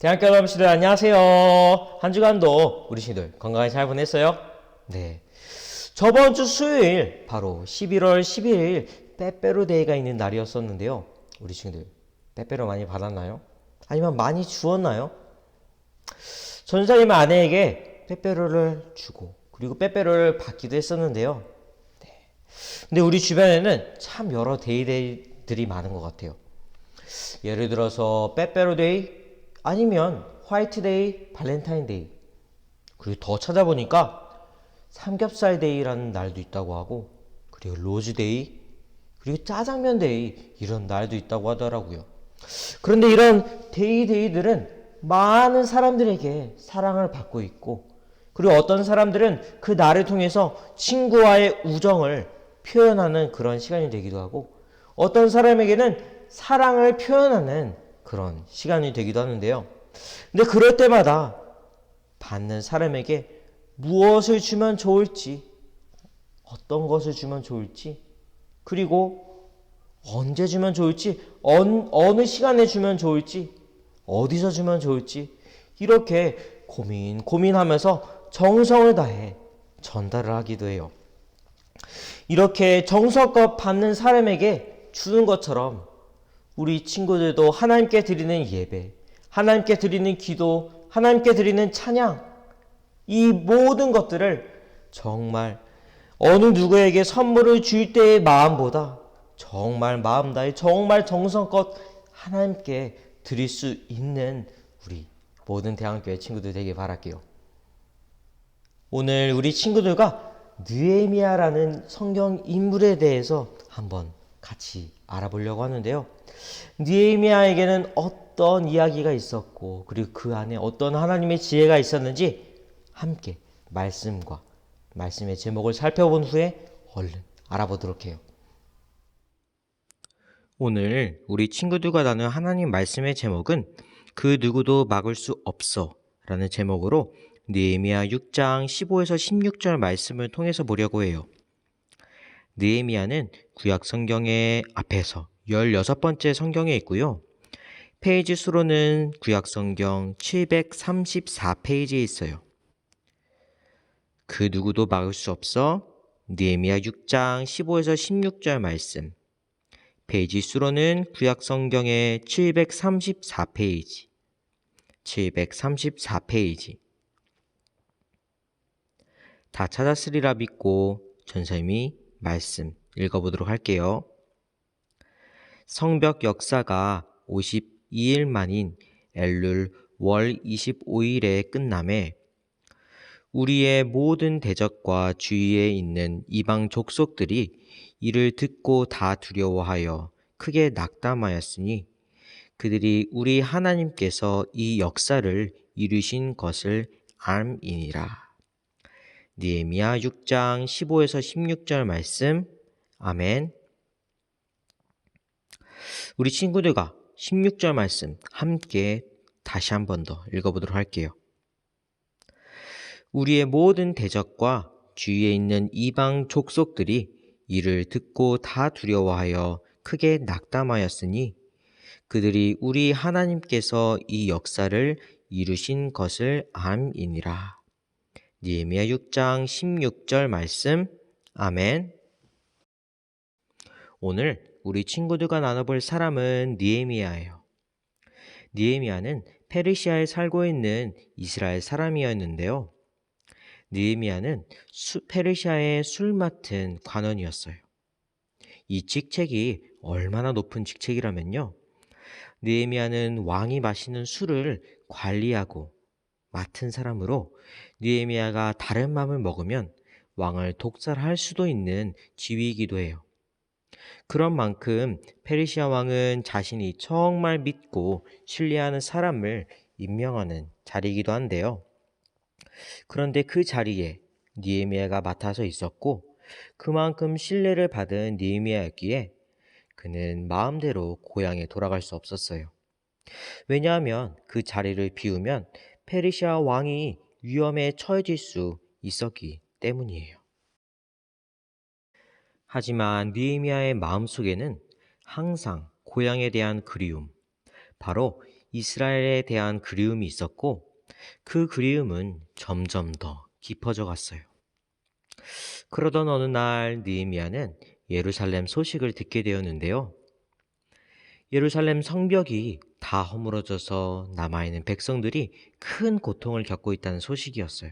대학교 여러분들 안녕하세요. 한 주간도 우리 친구들 건강하게 잘 보냈어요? 네. 저번 주 수요일 바로 11월 11일 빼빼로데이가 있는 날이었었는데요. 우리 친구들 빼빼로 많이 받았나요? 아니면 많이 주었나요? 전사님 아내에게 빼빼로를 주고 그리고 빼빼로를 받기도 했었는데요. 네. 근데 우리 주변에는 참 여러 데이들이 많은 것 같아요. 예를 들어서 빼빼로데이 아니면 화이트데이, 발렌타인데이 그리고 더 찾아보니까 삼겹살데이라는 날도 있다고 하고 그리고 로즈데이 그리고 짜장면데이 이런 날도 있다고 하더라고요. 그런데 이런 데이들은 많은 사람들에게 사랑을 받고 있고 그리고 어떤 사람들은 그 날을 통해서 친구와의 우정을 표현하는 그런 시간이 되기도 하고 어떤 사람에게는 사랑을 표현하는 그런 시간이 되기도 하는데요. 근데 그럴 때마다 받는 사람에게 무엇을 주면 좋을지, 어떤 것을 주면 좋을지, 그리고 언제 주면 좋을지, 어느 시간에 주면 좋을지, 어디서 주면 좋을지, 이렇게 고민하면서 정성을 다해 전달을 하기도 해요. 이렇게 정성껏 받는 사람에게 주는 것처럼 우리 친구들도 하나님께 드리는 예배, 하나님께 드리는 기도, 하나님께 드리는 찬양, 이 모든 것들을 정말 어느 누구에게 선물을 줄 때의 마음보다 정말 마음 다해 정말 정성껏 하나님께 드릴 수 있는 우리 모든 대한교회 친구들 되길 바랄게요. 오늘 우리 친구들과 느헤미야라는 성경 인물에 대해서 한번 같이 알아보려고 하는데요. 느헤미야에게는 어떤 이야기가 있었고 그리고 그 안에 어떤 하나님의 지혜가 있었는지 함께 말씀의 제목을 살펴본 후에 얼른 알아보도록 해요. 오늘 우리 친구들과 나눈 하나님 말씀의 제목은 그 누구도 막을 수 없어 라는 제목으로 느헤미야 6장 15에서 16절 말씀을 통해서 보려고 해요. 느헤미야는 구약 성경의 앞에서 16번째 성경에 있고요. 페이지 수로는 구약 성경 734페이지에 있어요. 그 누구도 막을 수 없어 느헤미야 6장 15에서 16절 말씀. 페이지 수로는 구약 성경의 734페이지. 734페이지. 다 찾았으리라 믿고 전사님이 말씀 읽어보도록 할게요. 성벽 역사가 52일 만인 엘룰 월 25일에 끝남에 우리의 모든 대적과 주위에 있는 이방 족속들이 이를 듣고 다 두려워하여 크게 낙담하였으니 그들이 우리 하나님께서 이 역사를 이루신 것을 암이니라. 느헤미야 6장 15에서 16절 말씀. 아멘. 우리 친구들과 16절 말씀 함께 다시 한 번 더 읽어보도록 할게요. 우리의 모든 대적과 주위에 있는 이방 족속들이 이를 듣고 다 두려워하여 크게 낙담하였으니 그들이 우리 하나님께서 이 역사를 이루신 것을 암이니라. 느헤미야 6장 16절 말씀. 아멘. 오늘 우리 친구들과 나눠볼 사람은 느헤미야예요. 느헤미야는 페르시아에 살고 있는 이스라엘 사람이었는데요. 느헤미야는 페르시아의 술 맡은 관원이었어요. 이 직책이 얼마나 높은 직책이라면요. 느헤미야는 왕이 마시는 술을 관리하고 맡은 사람으로 느헤미야가 다른 맘을 먹으면 왕을 독살할 수도 있는 지위이기도 해요. 그런 만큼 페르시아 왕은 자신이 정말 믿고 신뢰하는 사람을 임명하는 자리이기도 한데요. 그런데 그 자리에 느헤미야가 맡아서 있었고 그만큼 신뢰를 받은 느헤미야였기에 그는 마음대로 고향에 돌아갈 수 없었어요. 왜냐하면 그 자리를 비우면 페르시아 왕이 위험에 처해질 수 있었기 때문이에요. 하지만 느헤미야의 마음속에는 항상 고향에 대한 그리움, 바로 이스라엘에 대한 그리움이 있었고 그 그리움은 점점 더 깊어져 갔어요. 그러던 어느 날 느헤미야는 예루살렘 소식을 듣게 되었는데요. 예루살렘 성벽이 다 허물어져서 남아있는 백성들이 큰 고통을 겪고 있다는 소식이었어요.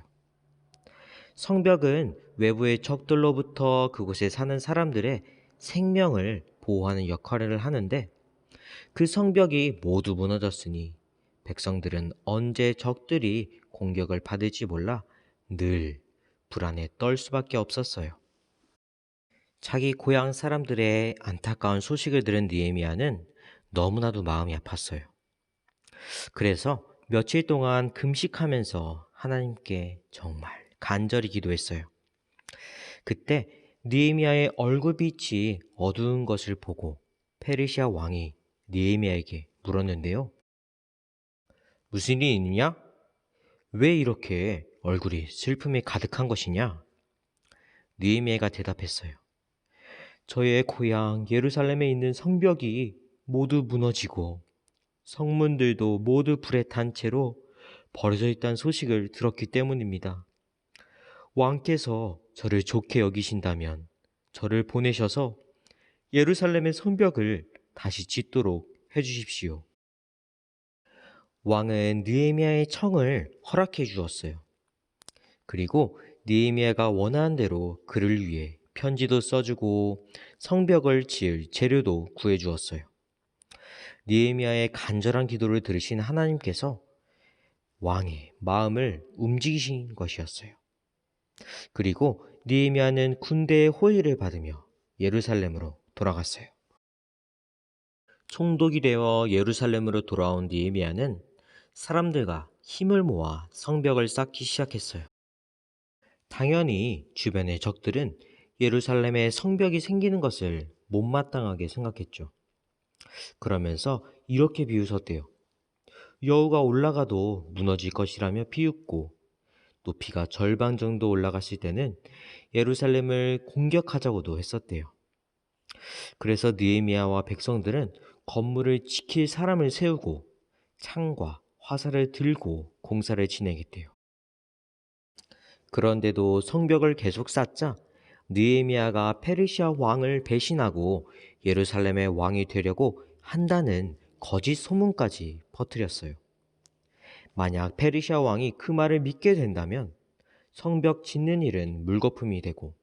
성벽은 외부의 적들로부터 그곳에 사는 사람들의 생명을 보호하는 역할을 하는데 그 성벽이 모두 무너졌으니 백성들은 언제 적들이 공격을 받을지 몰라 늘 불안에 떨 수밖에 없었어요. 자기 고향 사람들의 안타까운 소식을 들은 느헤미야는 너무나도 마음이 아팠어요. 그래서 며칠 동안 금식하면서 하나님께 정말 간절히 기도했어요. 그때 느헤미야의 얼굴빛이 어두운 것을 보고 페르시아 왕이 느헤미야에게 물었는데요. 무슨 일이 있느냐? 왜 이렇게 얼굴이 슬픔에 가득한 것이냐? 느헤미야가 대답했어요. 저의 고향 예루살렘에 있는 성벽이 모두 무너지고 성문들도 모두 불에 탄 채로 버려져 있다는 소식을 들었기 때문입니다. 왕께서 저를 좋게 여기신다면 저를 보내셔서 예루살렘의 성벽을 다시 짓도록 해주십시오. 왕은 느헤미야의 청을 허락해 주었어요. 그리고 느헤미야가 원하는 대로 그를 위해 편지도 써주고 성벽을 지을 재료도 구해주었어요. 느헤미야의 간절한 기도를 들으신 하나님께서 왕의 마음을 움직이신 것이었어요. 그리고 느헤미야는 군대의 호의를 받으며 예루살렘으로 돌아갔어요. 총독이 되어 예루살렘으로 돌아온 느헤미야는 사람들과 힘을 모아 성벽을 쌓기 시작했어요. 당연히 주변의 적들은 예루살렘에 성벽이 생기는 것을 못마땅하게 생각했죠. 그러면서 이렇게 비웃었대요. 여우가 올라가도 무너질 것이라며 비웃고 높이가 절반 정도 올라갔을 때는 예루살렘을 공격하자고도 했었대요. 그래서 느헤미야와 백성들은 건물을 지킬 사람을 세우고 창과 화살을 들고 공사를 진행했대요. 그런데도 성벽을 계속 쌓자 느헤미야가 페르시아 왕을 배신하고 예루살렘의 왕이 되려고 한다는 거짓 소문까지 퍼뜨렸어요. 만약 페르시아 왕이 그 말을 믿게 된다면 성벽 짓는 일은 물거품이 되고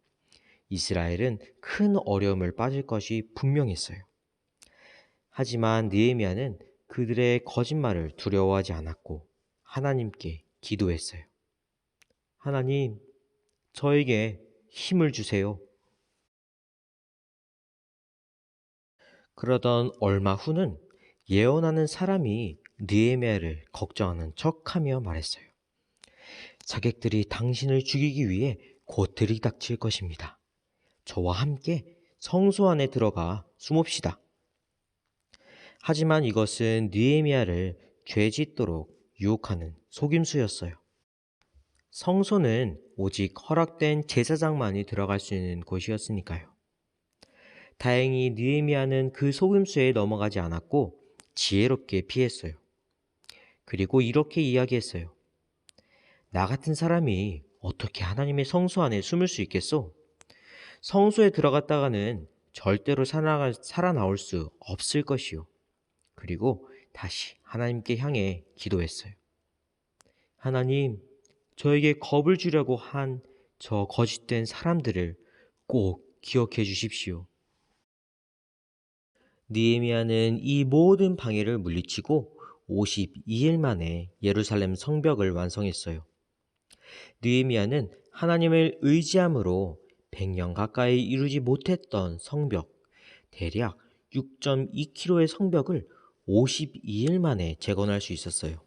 이스라엘은 큰 어려움을 빠질 것이 분명했어요. 하지만 느헤미야는 그들의 거짓말을 두려워하지 않았고 하나님께 기도했어요. 하나님, 저에게 힘을 주세요. 그러던 얼마 후는 예언하는 사람이 느헤미야를 걱정하는 척하며 말했어요. 자객들이 당신을 죽이기 위해 곧 들이닥칠 것입니다. 저와 함께 성소 안에 들어가 숨읍시다. 하지만 이것은 느헤미야를 죄짓도록 유혹하는 속임수였어요. 성소는 오직 허락된 제사장만이 들어갈 수 있는 곳이었으니까요. 다행히 느헤미야는 그 속임수에 넘어가지 않았고 지혜롭게 피했어요. 그리고 이렇게 이야기했어요. 나 같은 사람이 어떻게 하나님의 성소 안에 숨을 수 있겠소? 성소에 들어갔다가는 절대로 살아나올 수 없을 것이요. 그리고 다시 하나님께 향해 기도했어요. 하나님, 저에게 겁을 주려고 한 저 거짓된 사람들을 꼭 기억해 주십시오. 느헤미야는 이 모든 방해를 물리치고 52일 만에 예루살렘 성벽을 완성했어요. 느헤미야는 하나님을 의지함으로 100년 가까이 이루지 못했던 성벽, 대략 6.2km의 성벽을 52일 만에 재건할 수 있었어요.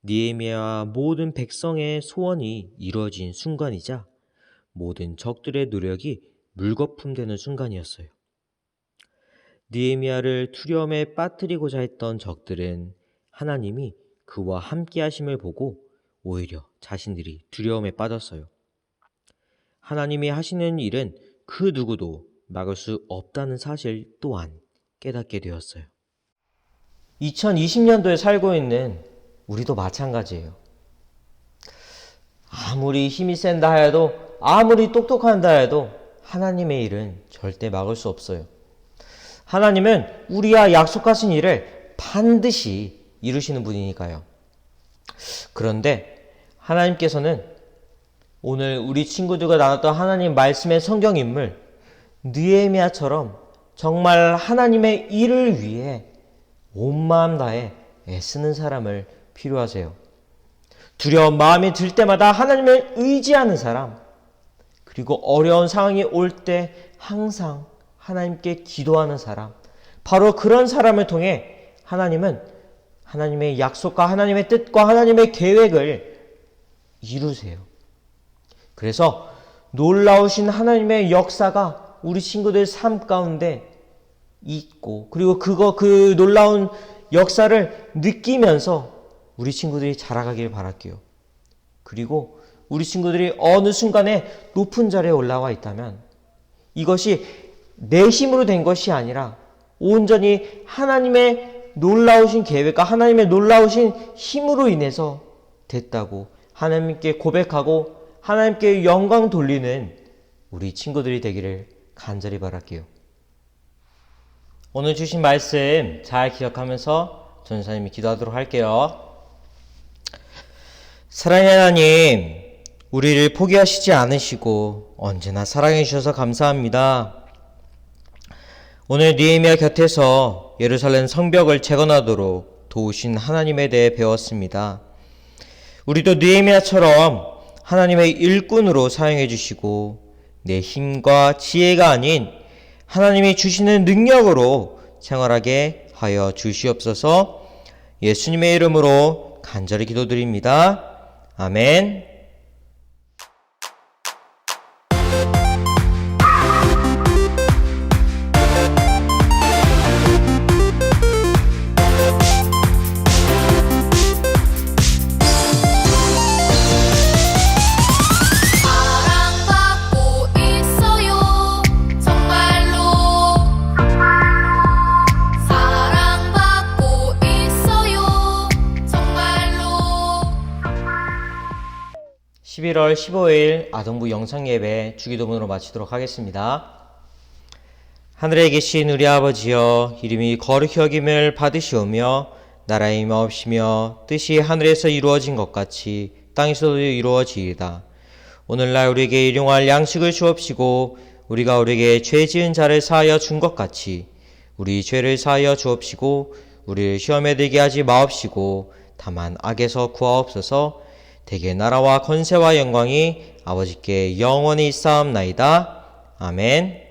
느헤미야와 모든 백성의 소원이 이루어진 순간이자 모든 적들의 노력이 물거품 되는 순간이었어요. 느헤미야를 두려움에 빠뜨리고자 했던 적들은 하나님이 그와 함께 하심을 보고 오히려 자신들이 두려움에 빠졌어요. 하나님이 하시는 일은 그 누구도 막을 수 없다는 사실 또한 깨닫게 되었어요. 2020년도에 살고 있는 우리도 마찬가지예요. 아무리 힘이 센다 해도, 아무리 똑똑한다 해도 하나님의 일은 절대 막을 수 없어요. 하나님은 우리와 약속하신 일을 반드시 이루시는 분이니까요. 그런데 하나님께서는 오늘 우리 친구들과 나눴던 하나님 말씀의 성경 인물 느헤미야처럼 정말 하나님의 일을 위해 온 마음 다해 애쓰는 사람을 필요하세요. 두려운 마음이 들 때마다 하나님을 의지하는 사람, 그리고 어려운 상황이 올 때 항상 하나님께 기도하는 사람, 바로 그런 사람을 통해 하나님은 하나님의 약속과 하나님의 뜻과 하나님의 계획을 이루세요. 그래서 놀라우신 하나님의 역사가 우리 친구들 삶 가운데 있고, 그리고 그 놀라운 역사를 느끼면서 우리 친구들이 자라가길 바랄게요. 그리고 우리 친구들이 어느 순간에 높은 자리에 올라와 있다면 이것이 내 힘으로 된 것이 아니라 온전히 하나님의 놀라우신 계획과 하나님의 놀라우신 힘으로 인해서 됐다고 하나님께 고백하고 하나님께 영광 돌리는 우리 친구들이 되기를 간절히 바랄게요. 오늘 주신 말씀 잘 기억하면서 전사님이 기도하도록 할게요. 사랑의 하나님, 우리를 포기하시지 않으시고 언제나 사랑해 주셔서 감사합니다. 오늘 느헤미야 곁에서 예루살렘 성벽을 재건하도록 도우신 하나님에 대해 배웠습니다. 우리도 느헤미야처럼 하나님의 일꾼으로 사용해 주시고 내 힘과 지혜가 아닌 하나님이 주시는 능력으로 생활하게 하여 주시옵소서. 예수님의 이름으로 간절히 기도드립니다. 아멘. (11월 15일) 아동부 영상예배 주기도문으로 마치도록 하겠습니다. 하늘에 계신 우리 아버지여, 이름이 거룩히 여김을 받으시오며 나라의 임하옵시며 뜻이 하늘에서 이루어진 것 같이 땅에서도 이루어지이다. 오늘날 우리에게 일용할 양식을 주옵시고 우리가 우리에게 죄 지은 자를 사하여 준 것 같이 우리 죄를 사하여 주옵시고 우리를 시험에 들게 하지 마옵시고 다만 악에서 구하옵소서. 대개 나라와 권세와 영광이 아버지께 영원히 있사옵나이다. 아멘.